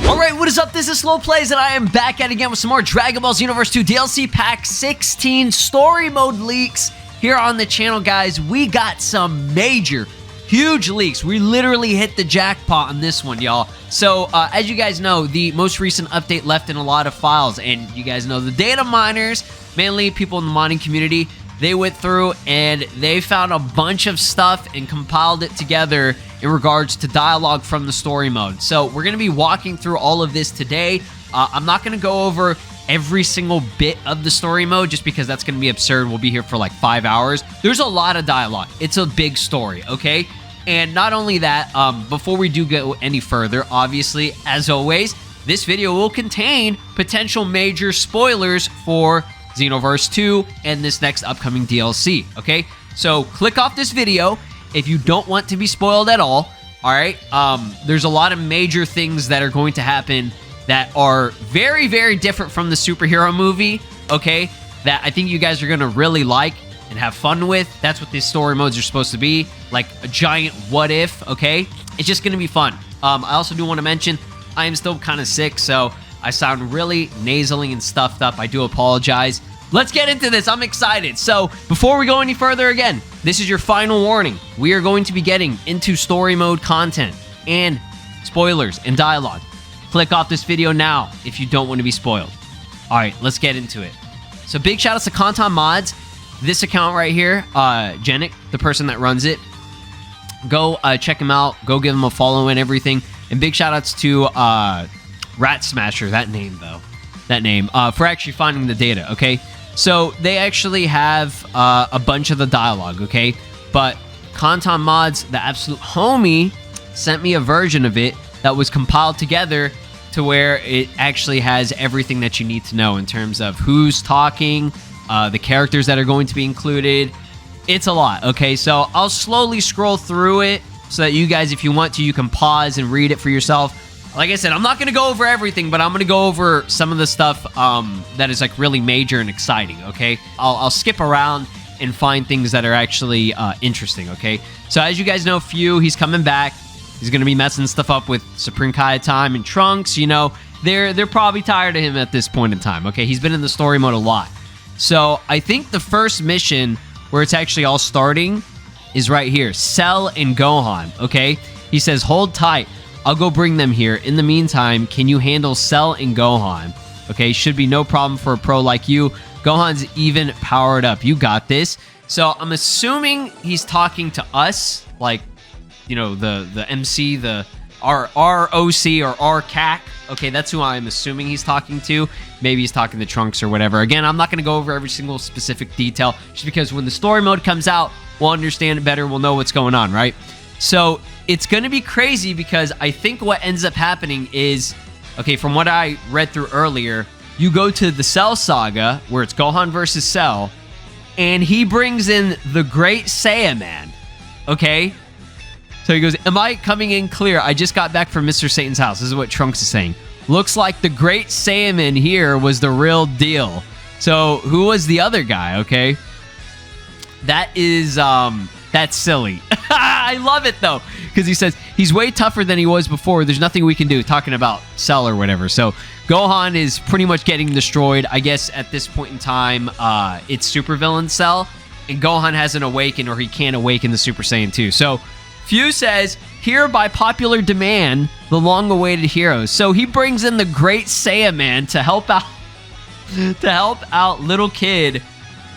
Alright, what is up? This is SLOplays, and I am back at it again with some more Dragon Ball Xenoverse 2 DLC Pack 16 Story Mode leaks here on the channel, guys. We got some major, huge leaks. We literally hit the jackpot on this one, y'all. So, as you guys know, the most recent update left in a lot of files, and you guys know the data miners, mainly people in the modding community, they went through and they found a bunch of stuff and compiled it together in regards to dialogue from the story mode. So we're going to be walking through all of this today. I'm not going to go over every single bit of the story mode just because that's going to be absurd. We'll be here for like 5 hours. There's a lot of dialogue. It's a big story, okay? And not only that, before we do go any further, obviously, as always, this video will contain potential major spoilers for Xenoverse 2 and this next upcoming DLC, okay? So click off this video if you don't want to be spoiled at all right? There's a lot of major things that are going to happen that are very, very different from the superhero movie, okay? That I think you guys are going to really like and have fun with. That's what these story modes are supposed to be, like a giant what if, okay? It's just going to be fun. I also do want to mention, I am still kind of sick, so I sound really nasally and stuffed up. I do apologize. Let's get into this. I'm excited. So, before we go any further, again, this is your final warning. We are going to be getting into story mode content and spoilers and dialogue. Click off this video now if you don't want to be spoiled. All right, let's get into it. So, big shout outs to Conton Mods. This account right here, Genic, the person that runs it. Go check him out. Go give him a follow and everything. And big shout outs to Rat Smasher, that name though. That name, for actually finding the data, okay? So they actually have a bunch of the dialogue, okay? But Conton Mods, the absolute homie, sent me a version of it that was compiled together to where it actually has everything that you need to know in terms of who's talking, the characters that are going to be included. It's a lot, okay? So I'll slowly scroll through it so that you guys, if you want to, you can pause and read it for yourself. Like I said, I'm not going to go over everything, but I'm going to go over some of the stuff that is like really major and exciting, okay? I'll skip around and find things that are actually interesting, okay? So as you guys know, Few, he's coming back. He's going to be messing stuff up with Supreme Kai Time and Trunks, you know. They're probably tired of him at this point in time, okay? He's been in the story mode a lot. So I think the first mission where it's actually all starting is right here. Cell and Gohan, okay? He says, hold tight. I'll go bring them here. In the meantime, can you handle Cell and Gohan? Okay, should be no problem for a pro like you. Gohan's even powered up. You got this. So I'm assuming he's talking to us, like, you know, the MC, the ROC or RCAC. Okay, that's who I'm assuming he's talking to. Maybe he's talking to Trunks or whatever. Again, I'm not going to go over every single specific detail, just because when the story mode comes out, we'll understand it better. We'll know what's going on, right? So it's going to be crazy because I think what ends up happening is, okay, from what I read through earlier, you go to the Cell Saga, where it's Gohan versus Cell, and he brings in the Great Saiyaman, okay? So he goes, am I coming in clear? I just got back from Mr. Satan's house. This is what Trunks is saying. Looks like the Great Saiyaman here was the real deal. So who was the other guy, okay? That is, that's silly. I love it, though, because he says he's way tougher than he was before. There's nothing we can do, talking about Cell or whatever. So Gohan is pretty much getting destroyed. I guess at this point in time, it's supervillain Cell, and Gohan hasn't awakened, or he can't awaken the Super Saiyan 2. So Few says, here by popular demand, the long-awaited heroes. So he brings in the Great Saiyaman to help out little kid.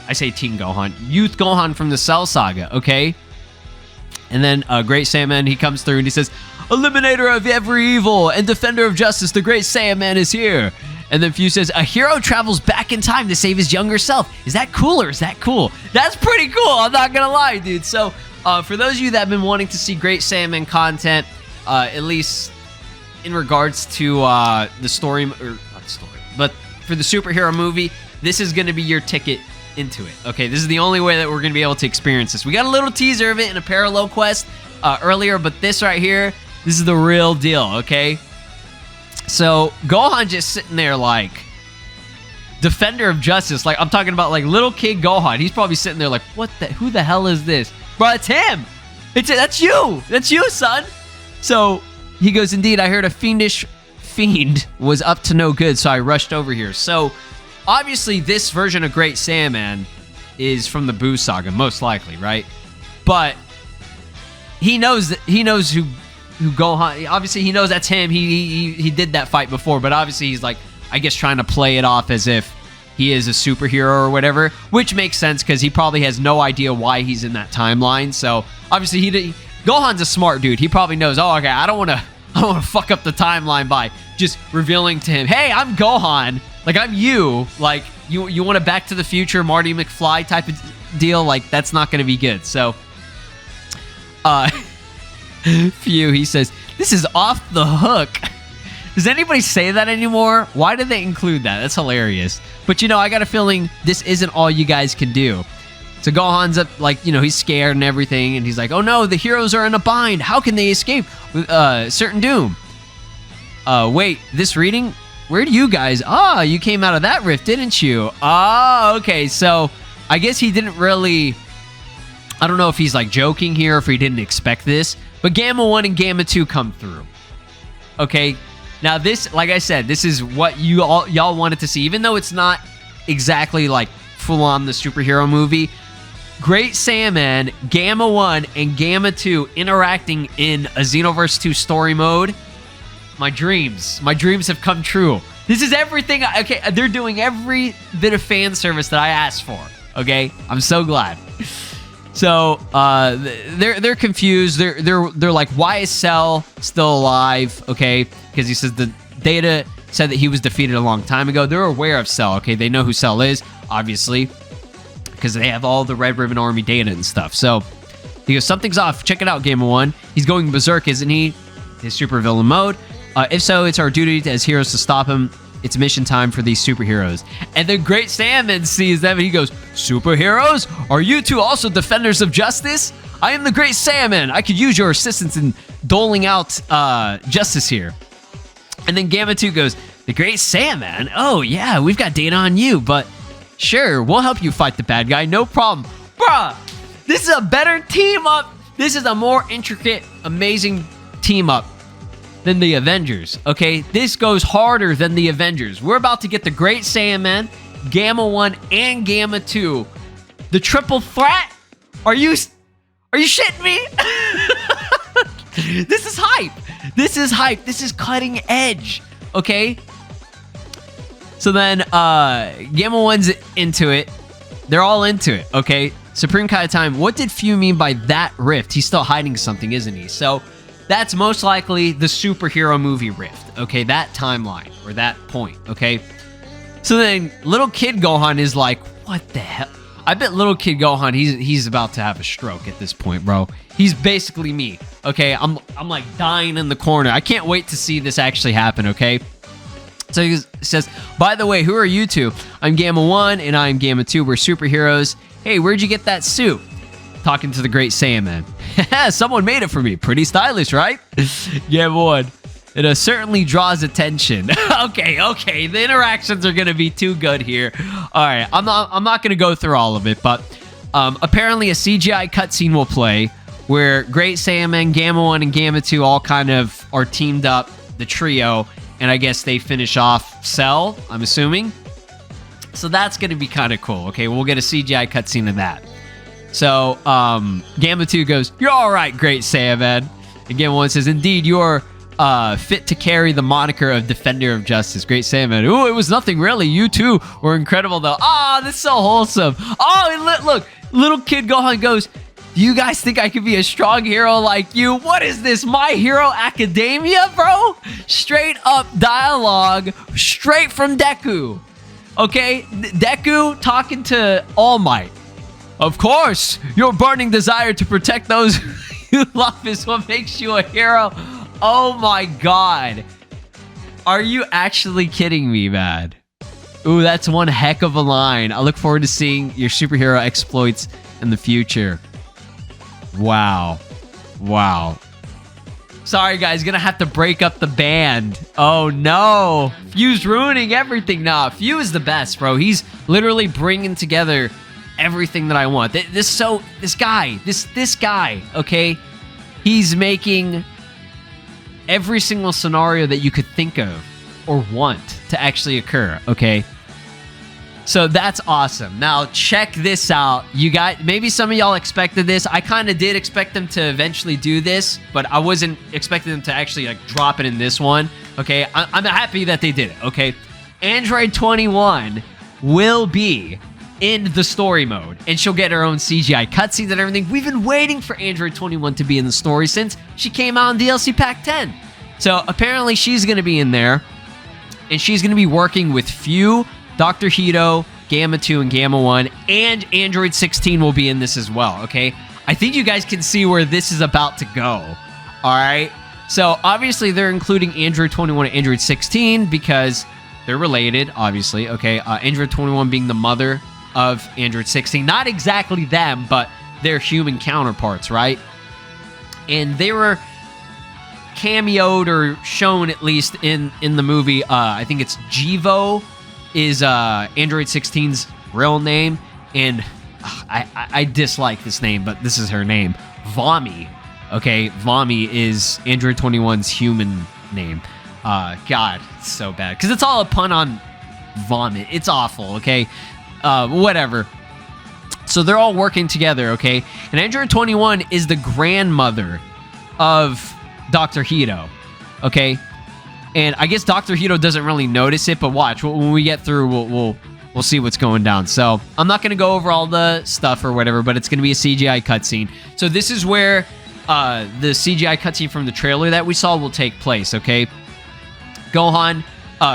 I say Teen Gohan, Youth Gohan from the Cell Saga, okay? And then Great Saiyaman, he comes through and he says, eliminator of every evil and defender of justice, the Great Saiyaman is here. And then Few says, a hero travels back in time to save his younger self. Is that cool or is that cool? That's pretty cool, I'm not gonna lie, dude. So, for those of you that have been wanting to see Great Saiyaman content, at least in regards to the story, or not story, but for the superhero movie, this is gonna be your ticket into it. Okay, this is the only way that we're gonna be able to experience this. We got a little teaser of it in a parallel quest earlier, but this right here, this is the real deal, okay? So Gohan just sitting there like defender of justice. Like, I'm talking about like little kid Gohan. He's probably sitting there like, what the, who the hell is this? Bro, it's him. That's you. That's you, son. So he goes, indeed, I heard a fiendish fiend was up to no good, so I rushed over here. So obviously this version of Great Saiyaman is from the Buu saga, most likely, right? But he knows who Gohan. Obviously, he knows that's him. He did that fight before, but obviously he's like, I guess, trying to play it off as if he is a superhero or whatever, which makes sense because he probably has no idea why he's in that timeline. So obviously Gohan's a smart dude. He probably knows, oh, okay, I don't want to fuck up the timeline by just revealing to him, hey, I'm Gohan. Like, I'm you. Like, you want a Back to the Future Marty McFly type of deal? Like, that's not going to be good. So, Phew, he says, this is off the hook. Does anybody say that anymore? Why did they include that? That's hilarious. But, I got a feeling this isn't all you guys can do. So Gohan's up, like, he's scared and everything, and he's like, oh no, the heroes are in a bind. How can they escape certain doom? Wait, this reading? Where do you guys? Ah, you came out of that rift, didn't you? Ah, okay, so I guess he didn't really... I don't know if he's, like, joking here, or if he didn't expect this, but Gamma 1 and Gamma 2 come through. Okay? Now, this, like I said, this is what y'all wanted to see. Even though it's not exactly, like, full-on the superhero movie, Great Saiyaman, Gamma 1, and Gamma 2 interacting in a Xenoverse 2 story mode. My dreams have come true. This is everything. Okay, they're doing every bit of fan service that I asked for. Okay? I'm so glad. So they're confused. They're like, why is Cell still alive? Okay, because he says the data said that he was defeated a long time ago. They're aware of Cell. Okay, they know who Cell is, obviously, because they have all the Red Ribbon Army data and stuff. So he goes, something's off. Check it out, Gamma 1. He's going berserk, isn't he? His supervillain mode. If so, it's our duty as heroes to stop him. It's mission time for these superheroes. And then Great Saiyaman sees them and he goes, superheroes? Are you two also defenders of justice? I am the Great Saiyaman. I could use your assistance in doling out justice here. And then Gamma 2 goes, the Great Saiyaman? Oh, yeah, we've got data on you, but sure, we'll help you fight the bad guy. No problem. Bruh, this is a better team up. This is a more intricate, amazing team up than the Avengers, okay? This goes harder than the Avengers. We're about to get the Great Saiyaman, Gamma 1, and Gamma 2. The triple threat? Are you shitting me? This is hype. This is hype. This is cutting edge, okay? So then, Gamma 1's into it. They're all into it, okay? Supreme Kai Time, what did Few mean by that rift? He's still hiding something, isn't he? So that's most likely the superhero movie rift, okay? That timeline, or that point, okay? So then, little kid Gohan is like, what the hell? I bet little kid Gohan, he's about to have a stroke at this point, bro. He's basically me, okay? I'm like dying in the corner. I can't wait to see this actually happen, okay? So he says, by the way, who are you two? I'm Gamma 1 and I'm Gamma 2. We're superheroes. Hey, where'd you get that suit? Talking to the Great Saiyaman. Someone made it for me. Pretty stylish, right? Gamma 1. It certainly draws attention. Okay. The interactions are going to be too good here. All right. I'm not going to go through all of it, but apparently a CGI cutscene will play where Great Saiyaman, Gamma 1, and Gamma 2 all kind of are teamed up, the trio, and I guess they finish off Cell, I'm assuming. So that's going to be kind of cool. Okay, we'll get a CGI cutscene of that. So, Gamma 2 goes, you're all right, Great Saiyaman. And Gamma 1 says, indeed, you're fit to carry the moniker of Defender of Justice. Great Saiyaman. Ooh, it was nothing really. You two were incredible, though. Ah, this is so wholesome. Oh, look, little kid Gohan goes, do you guys think I could be a strong hero like you? What is this, My Hero Academia, bro? Straight up dialogue, straight from Deku. Okay, Deku talking to All Might. Of course, your burning desire to protect those you love is what makes you a hero. Oh my god. Are you actually kidding me, man? Ooh, that's one heck of a line. I look forward to seeing your superhero exploits in the future. Wow. Sorry, guys. Gonna have to break up the band. Oh, no. Few's ruining everything now. Few is the best, bro. He's literally bringing together everything that I want. This guy, okay? He's making every single scenario that you could think of or want to actually occur, okay? So that's awesome. Now, check this out. You got, maybe some of y'all expected this. I kind of did expect them to eventually do this, but I wasn't expecting them to actually like drop it in this one, okay? I'm happy that they did it, okay? Android 21 will be in the story mode, and she'll get her own CGI cutscenes and everything. We've been waiting for Android 21 to be in the story since she came out in DLC Pack 10. So apparently she's going to be in there, and she's going to be working with Few, Dr. Hito, Gamma 2, and Gamma 1, and Android 16 will be in this as well, okay? I think you guys can see where this is about to go, all right? So obviously they're including Android 21 and Android 16 because they're related, obviously, okay? Android 21 being the mother of Android 16. Not exactly them, but their human counterparts, right? And they were cameoed or shown at least in the movie. I think it's Jivo is Android 16's real name, and I dislike this name, but this is her name. Vami. Okay, Vami is Android 21's human name. God, it's so bad. Because it's all a pun on vomit. It's awful, okay? Whatever. So they're all working together, okay? And Android 21 is the grandmother of Dr. Hito, okay? And I guess Dr. Hito doesn't really notice it, but watch. When we get through, we'll see what's going down. So I'm not going to go over all the stuff or whatever, but it's going to be a CGI cutscene. So this is where the CGI cutscene from the trailer that we saw will take place, okay? Gohan,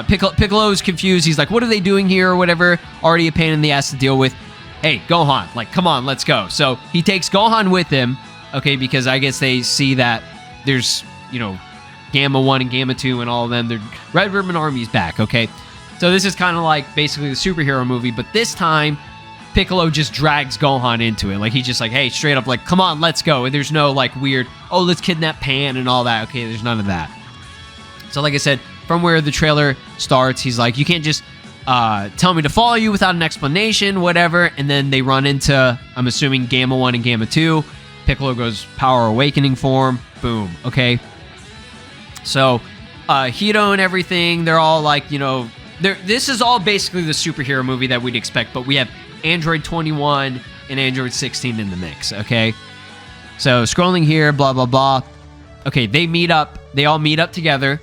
Piccolo's confused. He's like, what are they doing here or whatever? Already a pain in the ass to deal with. Hey, Gohan, like, come on, let's go. So he takes Gohan with him, okay, because I guess they see that there's, you know, Gamma 1 and Gamma 2 and all of them. The Red Ribbon Army's back, okay? So this is kind of like basically the superhero movie, but this time Piccolo just drags Gohan into it. Like, he's just like, hey, straight up, like, come on, let's go. And there's no, like, weird, oh, let's kidnap Pan and all that. Okay, there's none of that. So like I said, from where the trailer starts, he's like, you can't just tell me to follow you without an explanation, whatever. And then they run into, I'm assuming, Gamma 1 and Gamma 2. Piccolo goes Power Awakening form. Boom. Okay. So Hito and everything, they're all like, you know, this is all basically the superhero movie that we'd expect, but we have Android 21 and Android 16 in the mix, okay? So scrolling here, blah, blah, blah. Okay, they all meet up together,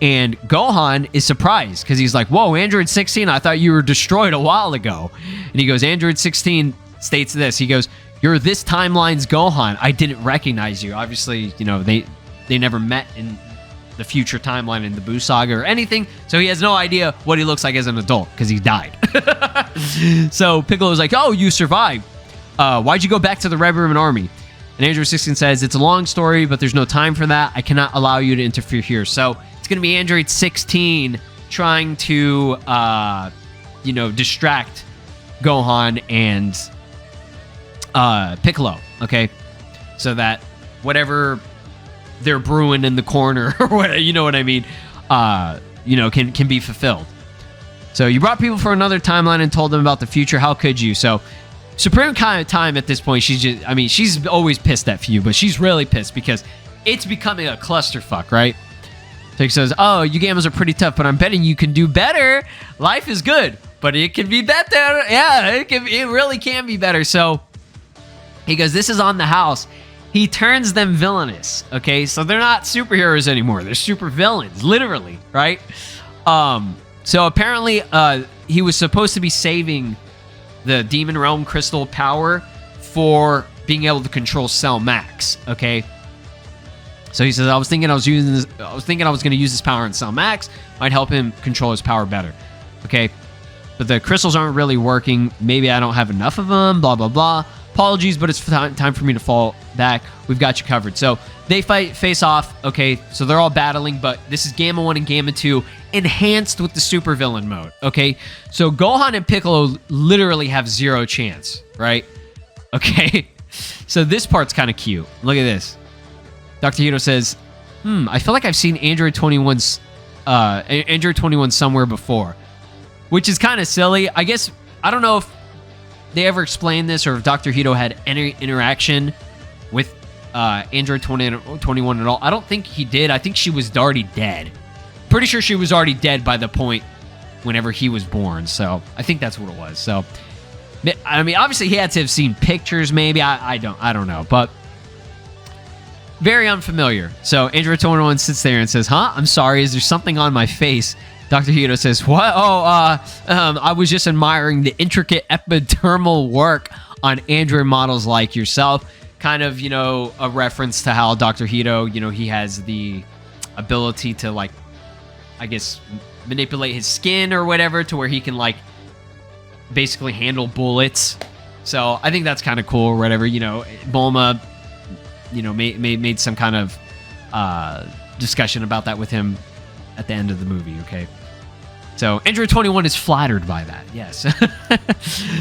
and Gohan is surprised because he's like, whoa, Android 16, I thought you were destroyed a while ago. And he goes, Android 16 states this. He goes, you're this timeline's Gohan. I didn't recognize you. Obviously, you know, they never met in the future timeline in the Buu Saga or anything, so he has no idea what he looks like as an adult because he died. So Piccolo's like, oh, you survived. Why'd you go back to the Red Ribbon Army? And Android 16 says, it's a long story, but there's no time for that. I cannot allow you to interfere here. So it's going to be Android 16 trying to, you know, distract Gohan and Piccolo, okay? So that whatever they're brewing in the corner or whatever, you know what I mean, you know, can be fulfilled. So you brought people for another timeline and told them about the future. How could you? So Supreme kind of time at this point, she's just, I mean, she's always pissed at Few, but she's really pissed because it's becoming a clusterfuck, right? So he says, oh, you gamers are pretty tough, but I'm betting you can do better. Life is good, but it can be better. Yeah, it really can be better. So he goes, this is on the house. He turns them villainous, okay? So they're not superheroes anymore. They're super villains, literally, right? So apparently he was supposed to be saving the Demon Realm Crystal power for being able to control Cell Max, okay? So he says, I was thinking I was going to use this power on Cell Max. Might help him control his power better, okay? But the crystals aren't really working. Maybe I don't have enough of them, blah, blah, blah. Apologies, but it's time for me to fall back. We've got you covered. So they face off. Okay, so they're all battling, but this is Gamma 1 and Gamma 2 enhanced with the supervillain mode. Okay, so Gohan and Piccolo literally have zero chance, right? Okay, so this part's kind of cute. Look at this. Dr. Hito says, I feel like I've seen Android 21 somewhere before, which is kind of silly. I guess, I don't know if they ever explained this or if Dr. Hito had any interaction with Android 21 at all. I don't think he did. I think she was already dead. Pretty sure she was already dead by the point whenever he was born. So I think that's what it was. So, I mean, obviously he had to have seen pictures maybe. I don't know. But very unfamiliar. So Android 21 sits there and says, huh? I'm sorry. Is there something on my face? Dr. Hito says, what? Oh, I was just admiring the intricate epidermal work on Android models like yourself. Kind of, you know, a reference to how Dr. Hito, you know, he has the ability to, like, I guess, manipulate his skin or whatever to where he can, like, basically handle bullets. So I think that's kind of cool or whatever. You know, Bulma, you know, made some kind of discussion about that with him at the end of the movie, okay? So Android 21 is flattered by that, yes.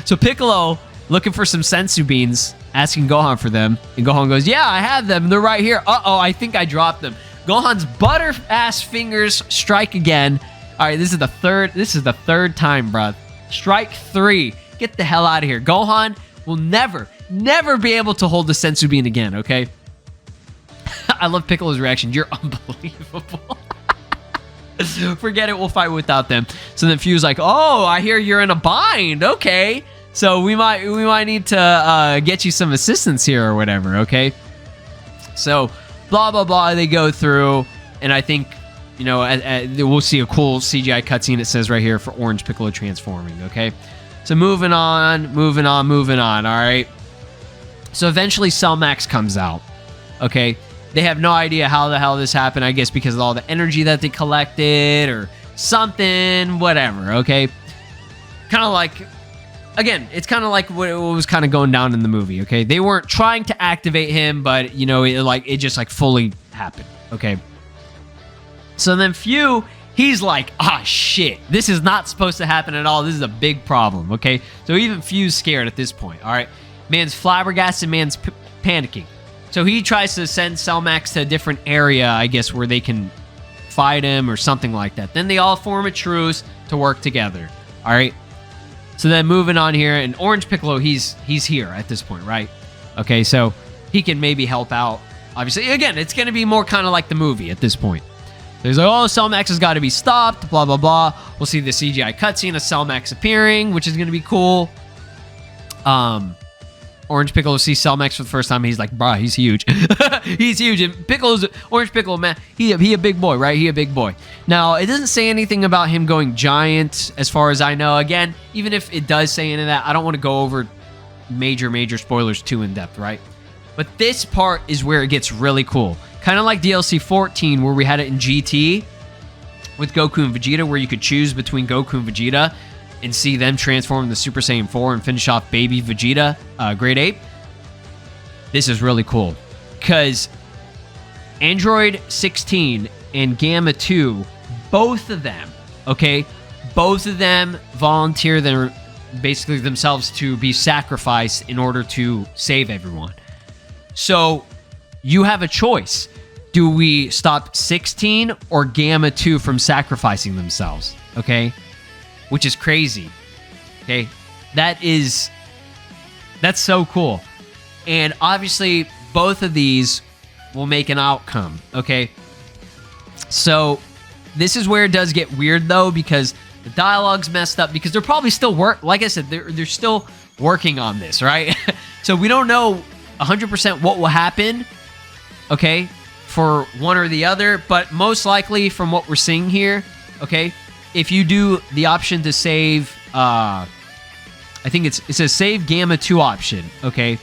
So Piccolo, looking for some sensu beans, asking Gohan for them, and Gohan goes, yeah, I have them, they're right here. Uh-oh, I think I dropped them. Gohan's butter-ass fingers strike again. All right, this is the third time, bruh. Strike 3. Get the hell out of here. Gohan will never be able to hold the sensu bean again, okay? I love Piccolo's reaction. You're unbelievable. Forget it, we'll fight without them. So then Fu's like, oh, I hear you're in a bind. Okay. So we might need to get you some assistance here or whatever, okay? So blah, blah, blah, they go through, and I think, you know, we'll see a cool CGI cutscene, it says right here, for Orange Piccolo transforming, okay? So moving on, all right? So eventually Cell Max comes out, okay? They have no idea how the hell this happened, I guess because of all the energy that they collected or something, whatever, okay? Kind of like, again, it's kind of like what was kind of going down in the movie, okay? They weren't trying to activate him, but, you know, it just, like, fully happened, okay? So then Fu, he's like, ah, shit, this is not supposed to happen at all. This is a big problem, okay? So even Fu's scared at this point, all right? Man's flabbergasted, man's panicking. So he tries to send Cell Max to a different area, I guess, where they can fight him or something like that. Then they all form a truce to work together, all right? So then moving on here, and Orange Piccolo, he's here at this point, right? Okay, so he can maybe help out. Obviously, again, it's going to be more kind of like the movie at this point. So he's like, oh, Cell Max has got to be stopped, blah, blah, blah. We'll see the CGI cutscene of Cell Max appearing, which is going to be cool. Orange Piccolo sees Cell Max for the first time. He's like, bruh, he's huge. He's huge. And Orange Piccolo, man, he a big boy, right? He a big boy. Now, it doesn't say anything about him going giant, as far as I know. Again, even if it does say any of that, I don't want to go over major spoilers too in depth, right? But this part is where it gets really cool. Kind of like DLC 14, where we had it in GT with Goku and Vegeta, where you could choose between Goku and Vegeta and see them transform into Super Saiyan 4 and finish off baby Vegeta, Grade 8. This is really cool, because Android 16 and Gamma 2, both of them, okay, both of them volunteer basically themselves to be sacrificed in order to save everyone. So you have a choice. Do we stop 16 or Gamma 2 from sacrificing themselves? Okay? Which is crazy. Okay? That's so cool. And obviously, both of these will make an outcome. Okay? So, this is where it does get weird, though, because the dialogue's messed up, because they're probably still like I said, they're still working on this, right? So, we don't know 100% what will happen, okay, for one or the other, but most likely from what we're seeing here, okay, if you do the option to save, I think it says save Gamma 2 option, okay,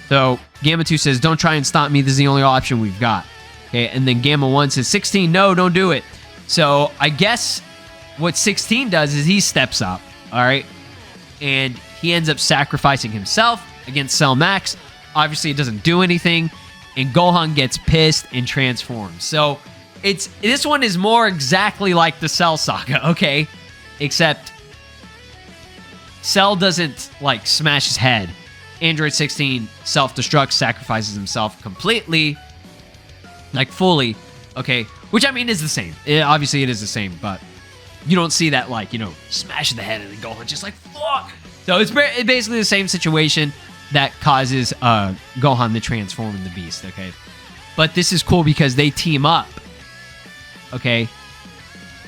so Gamma 2 says don't try and stop me, this is the only option we've got, okay, and then Gamma 1 says 16, no, don't do it. So I guess what 16 does is he steps up, all right, and he ends up sacrificing himself against Cell Max. Obviously, it doesn't do anything, and Gohan gets pissed and transforms. So, this one is more exactly like the Cell Saga, okay? Except, Cell doesn't, like, smash his head. Android 16 self-destructs, sacrifices himself completely, like, fully, okay? Which, I mean, is the same. Obviously, it is the same, but you don't see that, like, you know, smash the head and then Gohan just like, fuck! So it's basically the same situation that causes Gohan to transform into Beast, okay? But this is cool because they team up, okay?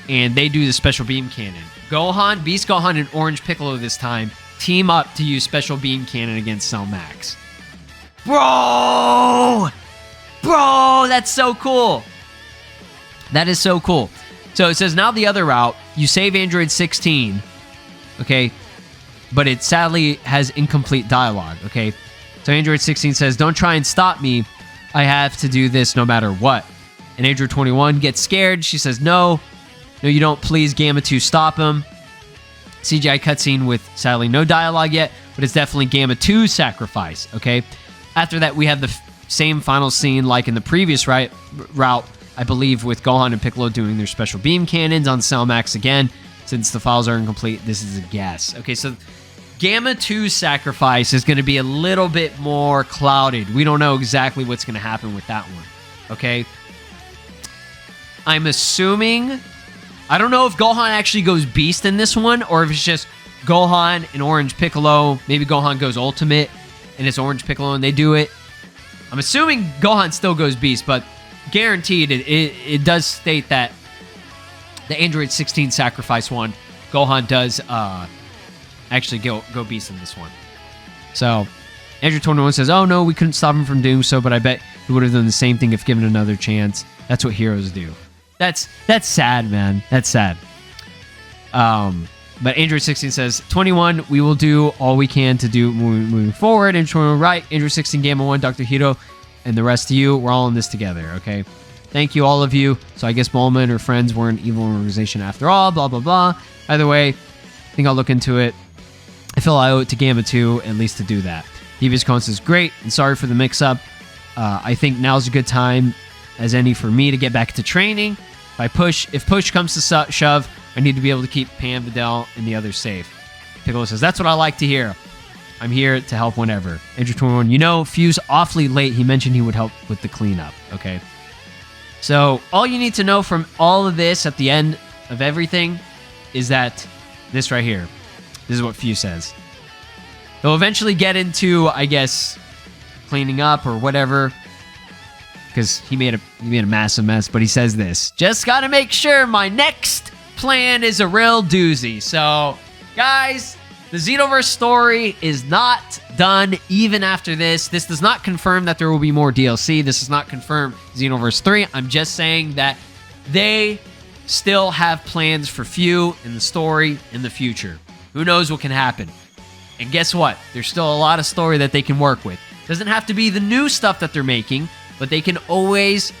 And they do the special beam cannon. Gohan, Beast Gohan, and Orange Piccolo this time team up to use special beam cannon against Cell Max. Bro, that's so cool. That is so cool. So it says, now the other route, you save Android 16, okay? But it sadly has incomplete dialogue, okay? So Android 16 says, don't try and stop me. I have to do this no matter what. And Android 21 gets scared. She says, no, you don't. Please, Gamma 2, stop him. CGI cutscene with, sadly, no dialogue yet, but it's definitely Gamma 2's sacrifice, okay? After that, we have the same final scene like in the previous route, I believe, with Gohan and Piccolo doing their special beam cannons on Cell Max again. Since the files are incomplete, this is a guess. Okay, so Gamma 2's sacrifice is going to be a little bit more clouded. We don't know exactly what's going to happen with that one, okay? I'm assuming... I don't know if Gohan actually goes Beast in this one, or if it's just Gohan and Orange Piccolo. Maybe Gohan goes Ultimate, and it's Orange Piccolo, and they do it. I'm assuming Gohan still goes Beast, but guaranteed it does state that the Android 16 sacrifice one, Gohan does actually go Beast in this one. So, Android 21 says, oh no, we couldn't stop him from doing so, but I bet he would have done the same thing if given another chance. That's what heroes do. That's sad, man. That's sad. But Android 16 says, 21, we will do all we can to do moving forward. Android 21, right. Android 16, Gamma 1, Dr. Hito, and the rest of you, we're all in this together, okay? Thank you, all of you. So I guess Bulma and her friends were an evil organization after all, blah, blah, blah. Either way, I think I'll look into it. I feel I owe it to Gamma 2 at least to do that. Devious Cone says, great, and sorry for the mix-up. I think now's a good time as any for me to get back to training. If push comes to shove, I need to be able to keep Pam, Videl, and the others safe. Piccolo says, that's what I like to hear. I'm here to help whenever. Android 21, you know, Fuse awfully late. He mentioned he would help with the cleanup, okay? So all you need to know from all of this at the end of everything is that this right here. This is what Fuse says. He'll eventually get into, I guess, cleaning up or whatever, because he made a massive mess, but he says this. Just got to make sure my next plan is a real doozy. So, guys, the Xenoverse story is not done even after this. This does not confirm that there will be more DLC. This does not confirm Xenoverse 3. I'm just saying that they still have plans for Fu in the story in the future. Who knows what can happen? And guess what? There's still a lot of story that they can work with. Doesn't have to be the new stuff that they're making, but they can always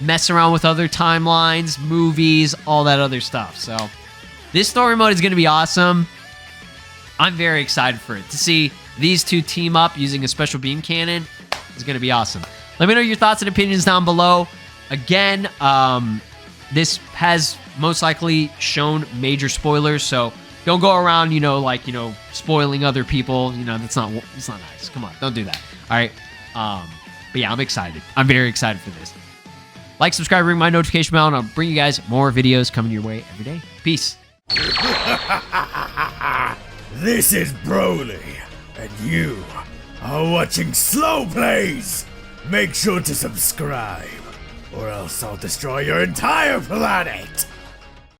mess around with other timelines, movies, all that other stuff. So this story mode is going to be awesome. I'm very excited for it. To see these two team up using a special beam cannon is going to be awesome. Let me know your thoughts and opinions down below. Again, this has most likely shown major spoilers, so don't go around, spoiling other people. It's not nice. Come on, don't do that. All right. But yeah, I'm excited. I'm very excited for this. Like, subscribe, ring my notification bell, and I'll bring you guys more videos coming your way every day. Peace. This is Broly, and you are watching SLOplays. Make sure to subscribe, or else I'll destroy your entire planet.